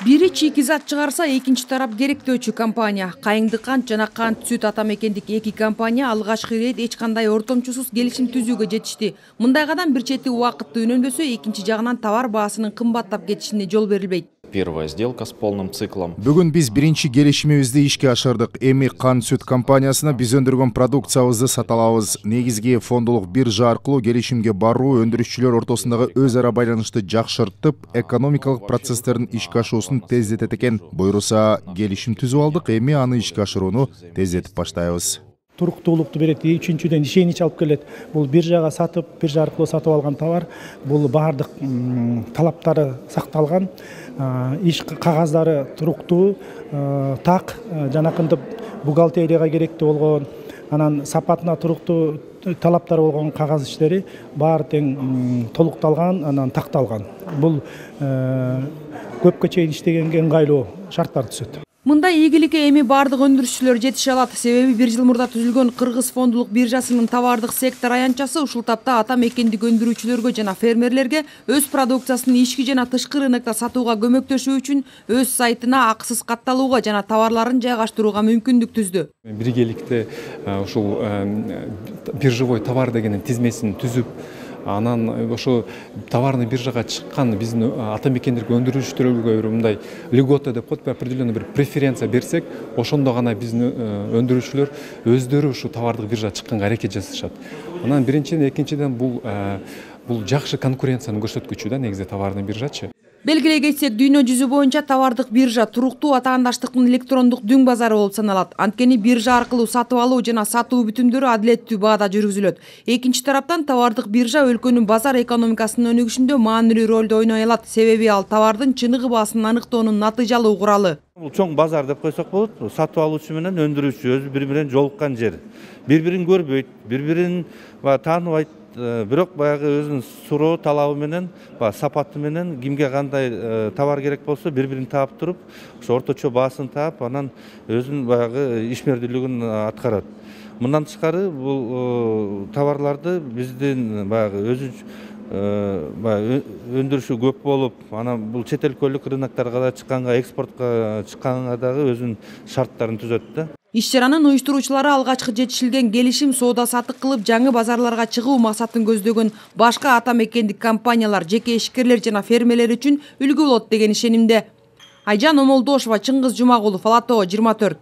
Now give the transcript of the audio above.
Бири чийки-зат чыгарса, экинчи тарап керектөөчү компания. Кайыңды кант жана кант сүт атамекендик эки компания алгачкы ирет эч кандай ортомчусуз келишим түзүүгө жетишти. Мындайгадан бир чети убакытты үнөмдөсө, экинчи жагынан товар баасынын кымбаттап кетишине жол берилбейт. Первая сделка с полным циклом. Бүгүн биз биринчи келишимибизди ишке ашырдык. Эми кант сүт компаниясына биз өндүргөн продукциябызды сата алабыз. Негизги фондулук биржа аркылуу келишимге баруу өндүрүшчүлөр ортосундагы өз ара байланышты жакшыртып, экономикалык процесстердин ишке ашуусун тездетет экен. Буйруса, келишим түзүп алдык, эми аны ишке ашырууну тездетип баштайбыз. Туруктуулукту берет, үчүнчүдөн ишенич алып келет. Бул биржага сатып, биржа аркылуу сатып алган товар, бул баардык талаптары сакталган, иш кагаздары туруктуу, так, жанакынтип бухгалтерияга керектүү болгон, анан сапатына туруктуу талаптары болгон кагаз иштери баары тең толукталган, анан такталган. Бул көпкө чейин иштегенге ыңгайлуу шарттар түзөт. Мындай ийгиликке эми бардык өндүрүшчүлөр жетише алат. Себеби бир жыл мурда түзүлгөн Кыргыз фондулук биржасынын товардык сектор аянтчасы ушул тапта ата мекендик өндүрүүчүлөргө жана фермерлерге өз продукциясын ички жана тышкы рынокто сатууга көмөктөшүү үчүн өз сайтына акысыз катталууга жана товарларын жайгаштырууга мүмкүндүк түздү. Биргеликте ушул биржевой товар дегенин тизмесин түзүп, анан ошо товарный биржага чыккан биздин ата мекендик өндүрүүчүлөргө мындай льгота деп коет, определенный бир преференция берсек, ошондо гана биздин өндүрүүчүлөр өздөрү ушу товардык биржага чыкканга аракет жасашат. Анан биринчиден, экинчиден бул жакшы конкуренцияны көрсөткүчү да негизи товарный биржачы. Белгилей кетсек, дүйнө жүзү боюнча товардык биржа туруктуу атаандаштыктын электрондук дүң базары болуп саналат. Анткени биржа аркылуу сатып алуу жана сатуу бүтүмдөрү адилеттүү баада жүргүзүлөт. Экинчи тараптан товардык биржа өлкөнүн базар экономикасынын өнүгүшүндө маанилүү ролду ойной алат. Себеби ал товардын чыныгы баасын аныктоонун натыйжалуу куралы. Бул чоң базар деп койсок болот. Сатып алуучу менен өндүрүүчү өзү бири менен жолуккан жер. Бири-бирин көрбөйт, бири-бирин тааныбайт. Бирок баягы өзүнүн суроо талабы менен, сапаты менен кимге кандай товар керек болсо бири-бирин таап туруп, ошо орточо баасын таап, анан өзүнүн баягы ишмердүүлүгүн аткарат. Мындан тышкары бул товарларды биздин баягы өндүрүшү көп болуп, анан бул чет өлкөлүк рыноктарга да чыкканга, экспортко чыкканга дагы өзүнүн шарттарын түзөт да. Иш чаранын уюштуруучулары алгачкы жетишилген келишим соода-саттык кылып, жаңы базарларга чыгуу максатын көздөгөн башка ата мекендик компаниялар, жеке ишкерлер жана фермерлер үчүн үлгү болот деген ишенимде. Айжан Омолдошова, Чыңгыз Жумагулов, Ала Тоо 24.